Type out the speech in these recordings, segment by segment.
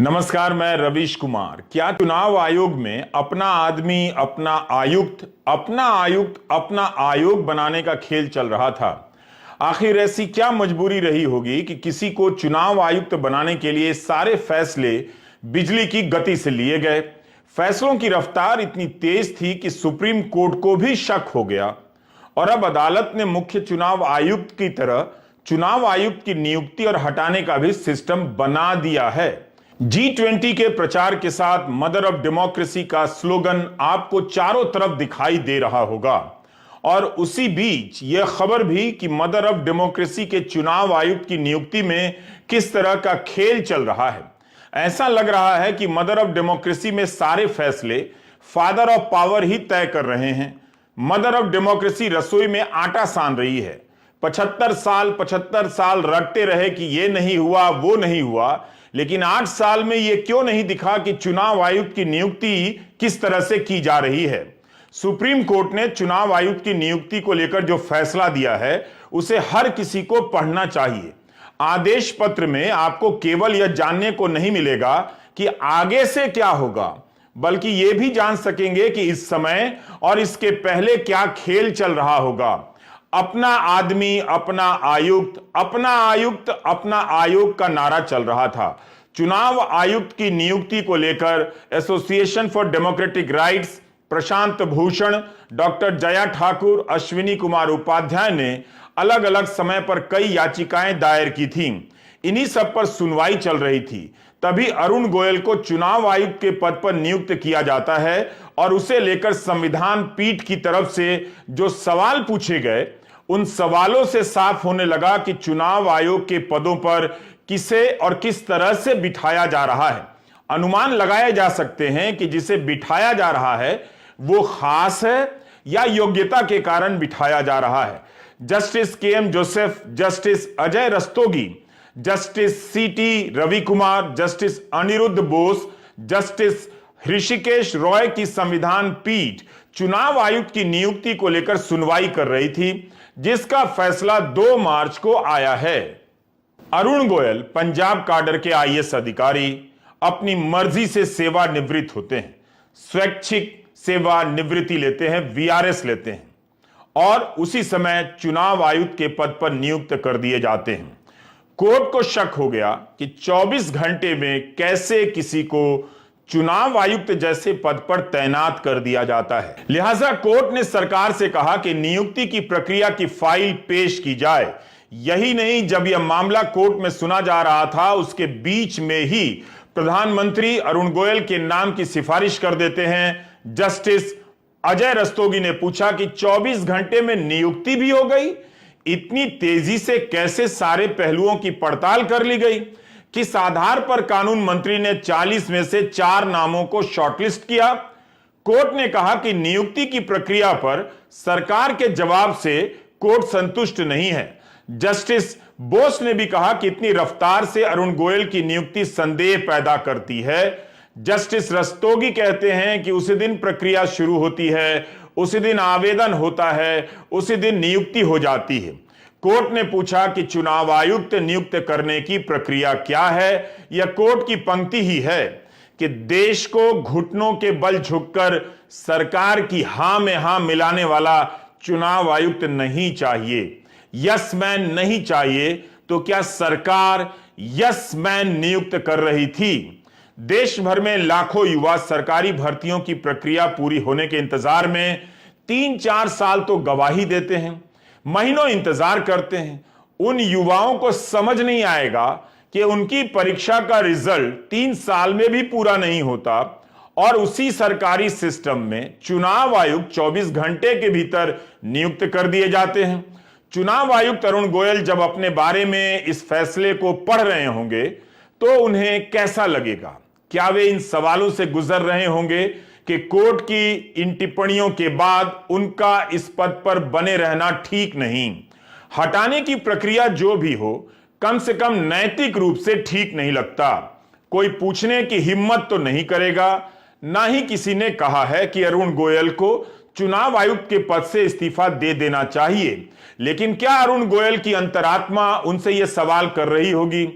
नमस्कार, मैं रवीश कुमार। क्या चुनाव आयोग में अपना आदमी अपना आयुक्त अपना आयोग बनाने का खेल चल रहा था? आखिर ऐसी क्या मजबूरी रही होगी कि किसी को चुनाव आयुक्त बनाने के लिए सारे फैसले बिजली की गति से लिए गए। फैसलों की रफ्तार इतनी तेज थी कि सुप्रीम कोर्ट को भी शक हो गया और अब अदालत ने मुख्य चुनाव आयुक्त की तरह चुनाव आयुक्त की नियुक्ति और हटाने का भी सिस्टम बना दिया है। G20 के प्रचार के साथ मदर ऑफ डेमोक्रेसी का स्लोगन आपको चारों तरफ दिखाई दे रहा होगा और उसी बीच यह खबर भी कि मदर ऑफ डेमोक्रेसी के चुनाव आयुक्त की नियुक्ति में किस तरह का खेल चल रहा है। ऐसा लग रहा है कि मदर ऑफ डेमोक्रेसी में सारे फैसले फादर ऑफ पावर ही तय कर रहे हैं। मदर ऑफ डेमोक्रेसी रसोई में आटा सान रही है। 75 साल रटते रहे कि यह नहीं हुआ वो नहीं हुआ, लेकिन 8 साल में यह क्यों नहीं दिखा कि चुनाव आयुक्त की नियुक्ति किस तरह से की जा रही है। सुप्रीम कोर्ट ने चुनाव आयुक्त की नियुक्ति को लेकर जो फैसला दिया है उसे हर किसी को पढ़ना चाहिए। आदेश पत्र में आपको केवल यह जानने को नहीं मिलेगा कि आगे से क्या होगा, बल्कि यह भी जान सकेंगे कि इस समय और इसके पहले क्या खेल चल रहा होगा। अपना आदमी अपना आयुक्त अपना आयोग का नारा चल रहा था। चुनाव आयुक्त की नियुक्ति को लेकर association for democratic rights, Prashant Bhushan, doctor Jaya Thakur, Ashwini Kumar Upadhyay ने अलग अलग समय पर कई याचिकाएं दायर की थीं। इन्हीं सब पर सुनवाई चल रही थी। तभी अरुण गोयल को चुनाव आयुक्त के पद पर नियुक्त किया जाता है और उसे लेकर संविधान पीठ की तरफ से जो सवाल पूछे गए उन सवालों से साफ होने लगा कि चुनाव आयोग के पदों पर किसे और किस तरह से बिठाया जा रहा है। अनुमान लगाए जा सकते हैं कि जिसे बिठाया जा रहा है वो खास है या योग्यता के कारण बिठाया जा रहा है। Justice K M. Joseph, justice Ajay Rastogi, justice C T. Ravi Kumar, justice Aniruddha Bose, justice Hrishikesh Roy की संविधान पीठ चुनाव आयुक्त की नियुक्ति को लेकर सुनवाई कर रही थी, जिसका फैसला 2 मार्च को आया है। अरुण गोयल पंजाब काडर के आईएएस अधिकारी अपनी मर्जी से सेवानिवृत्त होते हैं, स्वैच्छिक सेवानिवृत्ति लेते हैं, वीआरएस लेते हैं और उसी समय चुनाव आयुक्त के पद पर नियुक्त कर दिए जाते हैं। कोर्ट को शक हो गया कि 24 घंटे में कैसे किसी को चुनाव आयुक्त जैसे पद पर तैनात कर दिया जाता है। लिहाजा कोर्ट ने सरकार से कहा कि नियुक्ति की प्रक्रिया की फाइल पेश की जाए। यही नहीं, जब यह मामला कोर्ट में सुना जा रहा था उसके बीच में ही प्रधानमंत्री अरुण गोयल के नाम की सिफारिश कर देते हैं। जस्टिस अजय रस्तोगी ने पूछा कि 24 घंटे में नियुक्ति भी हो गई? इतनी तेजी से कैसे सारे पहलुओं की पड़ताल कर ली गई? किस आधार पर कानून मंत्री ने 40 में से 4 नामों को शॉर्टलिस्ट किया? कोर्ट ने कहा कि नियुक्ति की प्रक्रिया पर सरकार के जवाब से कोर्ट संतुष्ट नहीं है। जस्टिस बोस ने भी कहा कि इतनी रफ्तार से अरुण गोयल की नियुक्ति संदेह पैदा करती है। जस्टिस रस्तोगी कहते हैं कि उसी दिन प्रक्रिया शुरू होती है, उसी दिन आवेदन होता है, उसी दिन नियुक्ति हो जाती है। कोर्ट ने पूछा कि चुनाव आयुक्त नियुक्त करने की प्रक्रिया क्या है? यह कोर्ट की पंक्ति ही है कि देश को घुटनों के बल झुककर सरकार की हां में हां मिलाने वाला चुनाव आयुक्त नहीं चाहिए, यस मैन नहीं चाहिए। तो क्या सरकार यस मैन नियुक्त कर रही थी? देश भर में लाखों युवा सरकारी भर्तियों की प्रक्रिया पूरी होने के इंतजार में 3-4 साल तो गवाही देते हैं, महीनों इंतजार करते हैं। उन युवाओं को समझ नहीं आएगा कि उनकी परीक्षा का रिजल्ट 3 साल में भी पूरा नहीं होता और उसी सरकारी सिस्टम में चुनाव आयुक्त 24 घंटे के भीतर नियुक्त कर दिए जाते हैं। चुनाव आयुक्त अरुण गोयल जब अपने बारे में इस फैसले को पढ़ रहे होंगे तो उन्हें कैसा लगेगा? क्या वे इन सवालों से गुजर रहे होंगे कि कोर्ट की इन टिप्पणियों के बाद उनका इस पद पर बने रहना ठीक नहीं? हटाने की प्रक्रिया जो भी हो, कम से कम नैतिक रूप से ठीक नहीं लगता। कोई पूछने की हिम्मत तो नहीं करेगा। ना ही किसी ने कहा है कि अरुण गोयल को चुनाव आयुक्त के पद से इस्तीफा दे देना चाहिए। लेकिन क्या अरुण गोयल की अंतरात्मा उनसे यह सवाल कर रही होगी?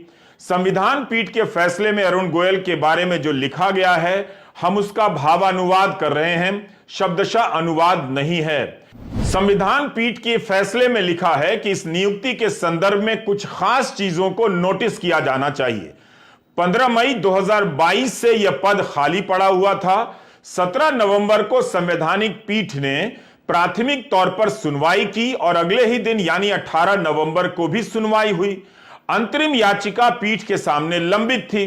संविधान पीठ के फैसले में अरुण गोयल के बारे में जो लिखा गया है, हम उसका भावानुवाद कर रहे हैं, शब्दशः अनुवाद नहीं है। संविधान पीठ के फैसले में लिखा है कि इस नियुक्ति के संदर्भ में कुछ खास चीजों को नोटिस किया जाना चाहिए। 15 मई 2022 से यह पद खाली पड़ा हुआ था। 17 नवंबर को संवैधानिक पीठ ने प्राथमिक तौर पर सुनवाई की और अगले ही दिन यानी 18 नवंबर को भी सुनवाई हुई। अंतरिम याचिका पीठ के सामने लंबित थी।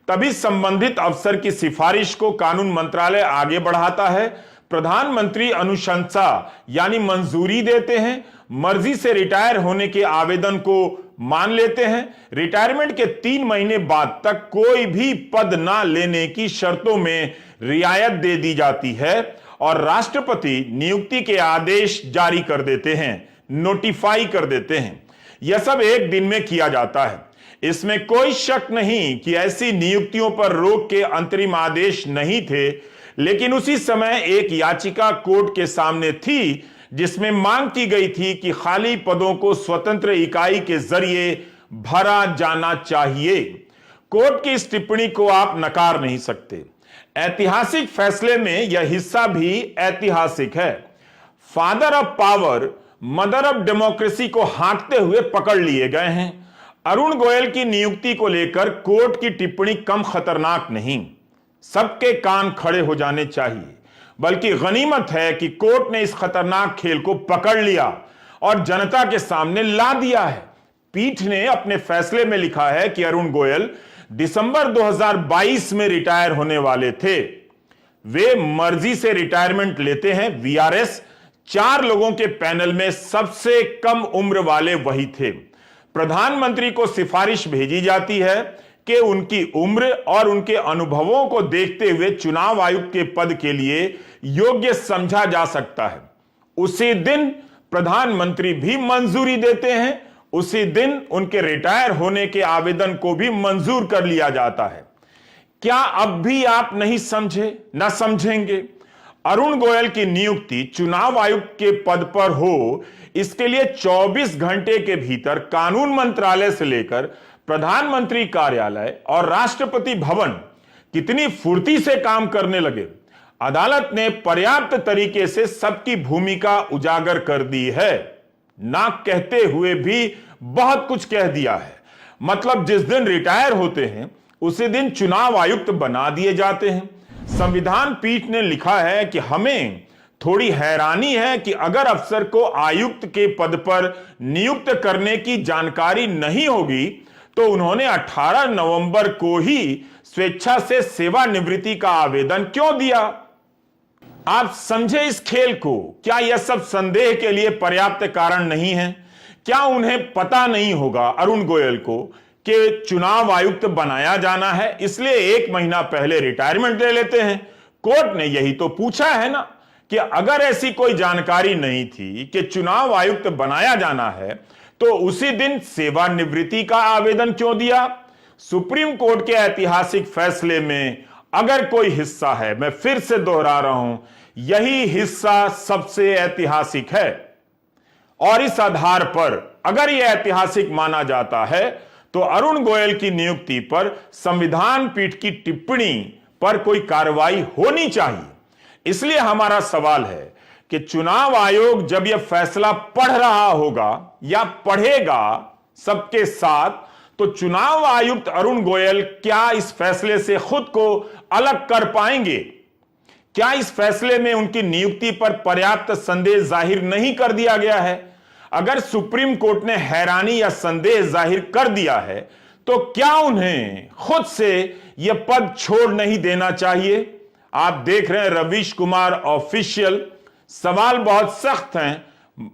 तभी संबंधित अफसर की सिफारिश को कानून मंत्रालय आगे बढ़ाता है। प्रधानमंत्री अनुशंसा यानी मंजूरी देते हैं। मर्जी से रिटायर होने के आवेदन को मान लेते हैं। रिटायरमेंट के 3 महीने बाद तक कोई भी पद ना लेने की शर्तों में रियायत दे दी जाती है और राष्ट्रपति नियुक्ति के आदेश जारी कर देते हैं, नोटिफाई कर देते हैं। यह सब एक दिन में किया जाता है। इसमें कोई शक नहीं कि ऐसी नियुक्तियों पर रोक के अंतरिम आदेश नहीं थे, लेकिन उसी समय एक याचिका कोर्ट के सामने थी जिसमें मांग की गई थी कि खाली पदों को स्वतंत्र इकाई के जरिए भरा जाना चाहिए। कोर्ट की इस टिप्पणी को आप नकार नहीं सकते। ऐतिहासिक फैसले में यह हिस्सा भी ऐतिहासिक है। Father of power, mother of democracy को हाँकते हुए पकड़ लिए गए हैं। अरुण गोयल की नियुक्ति को लेकर कोर्ट की टिप्पणी कम खतरनाक नहीं। सबके कान खड़े हो जाने चाहिए। बल्कि गनीमत है कि कोर्ट ने इस खतरनाक खेल को पकड़ लिया और जनता के सामने ला दिया है। पीठ ने अपने फैसले में लिखा है कि अरुण गोयल दिसंबर 2022 में रिटायर होने वाले थे। वे मर्जी से रिटायरमेंट लेते हैं। वीआरएस 4 लोगों के पैनल में सबसे कम उम्र वाले वही थे। प्रधानमंत्री को सिफारिश भेजी जाती है कि उनकी उम्र और उनके अनुभवों को देखते हुए चुनाव आयुक्त के पद के लिए योग्य समझा जा सकता है। उसी दिन प्रधानमंत्री भी मंजूरी देते हैं। उसी दिन उनके रिटायर होने के आवेदन को भी मंजूर कर लिया जाता है। क्या अब भी आप नहीं समझे, ना समझेंगे? अरुण गोयल की नियुक्ति चुनाव आयुक्त के पद पर हो, इसके लिए 24 घंटे के भीतर कानून मंत्रालय से लेकर प्रधानमंत्री कार्यालय और राष्ट्रपति भवन कितनी फुर्ती से काम करने लगे। अदालत ने पर्याप्त तरीके से सबकी भूमिका उजागर कर दी है। ना कहते हुए भी बहुत कुछ कह दिया है। मतलब जिस दिन रिटायर होते हैं उसी दिन चुनाव आयुक्त बना दिए जाते हैं। संविधान पीठ ने लिखा है कि हमें थोड़ी हैरानी है कि अगर अफसर को आयुक्त के पद पर नियुक्त करने की जानकारी नहीं होगी तो उन्होंने 18 नवंबर को ही स्वेच्छा से सेवानिवृत्ति का आवेदन क्यों दिया? आप समझे इस खेल को? क्या यह सब संदेह के लिए पर्याप्त कारण नहीं है? क्या उन्हें पता नहीं होगा अरुण गोयल को कि चुनाव आयुक्त बनाया जाना है, इसलिए 1 महीना पहले रिटायरमेंट ले लेते हैं? कोर्ट ने यही तो पूछा है ना कि अगर ऐसी कोई जानकारी नहीं थी कि चुनाव आयुक्त बनाया जाना है तो उसी दिन सेवानिवृत्ति का आवेदन क्यों दिया? सुप्रीम कोर्ट के ऐतिहासिक फैसले में अगर कोई हिस्सा है, मैं फिर से दोहरा रहा हूं, यही हिस्सा सबसे ऐतिहासिक है। और इस आधार पर अगर यह ऐतिहासिक माना जाता है तो अरुण गोयल की नियुक्ति पर संविधान पीठ की टिप्पणी पर कोई कार्रवाई होनी चाहिए। इसलिए हमारा सवाल है कि चुनाव आयोग जब यह फैसला पढ़ रहा होगा या पढ़ेगा सबके साथ, तो चुनाव आयुक्त अरुण गोयल क्या इस फैसले से खुद को अलग कर पाएंगे? क्या इस फैसले में उनकी नियुक्ति पर पर्याप्त संदेह जाहिर नहीं कर दिया गया है? अगर सुप्रीम कोर्ट ने हैरानी या संदेह जाहिर कर दिया है तो क्या उन्हें खुद से यह पद छोड़ नहीं देना चाहिए? आप देख रहे हैं रवीश कुमार ऑफिशियल। सवाल बहुत सख्त हैं,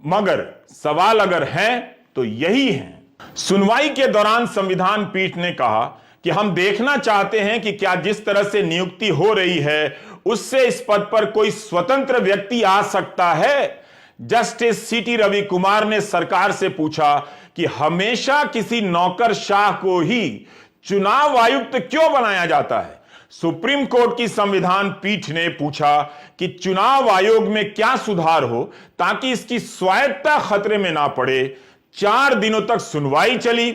मगर सवाल अगर हैं तो यही हैं। सुनवाई के दौरान संविधान पीठ ने कहा कि हम देखना चाहते हैं कि क्या जिस तरह से नियुक्ति हो रही है उससे इस पद पर कोई स्वतंत्र व्यक्ति आ सकता है। जस्टिस सीटी रवि कुमार ने सरकार से पूछा कि हमेशा किसी नौकरशाह को ही चुनाव आयुक्त क्यों बनाया जाता है। सुप्रीम कोर्ट की संविधान पीठ ने पूछा कि चुनाव आयोग में क्या सुधार हो ताकि इसकी स्वायत्तता खतरे में ना पड़े। 4 दिनों तक सुनवाई चली।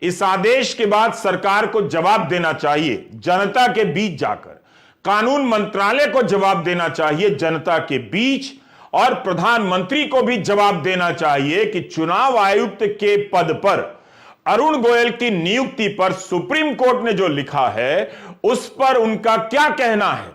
इस आदेश के बाद सरकार को जवाब देना चाहिए जनता के बीच जाकर, कानून मंत्रालय को जवाब देना चाहिए जनता के बीच, और प्रधानमंत्री को भी जवाब देना चाहिए कि चुनाव आयुक्त के पद पर अरुण गोयल की नियुक्ति पर सुप्रीम कोर्ट ने जो लिखा है उस पर उनका क्या कहना है।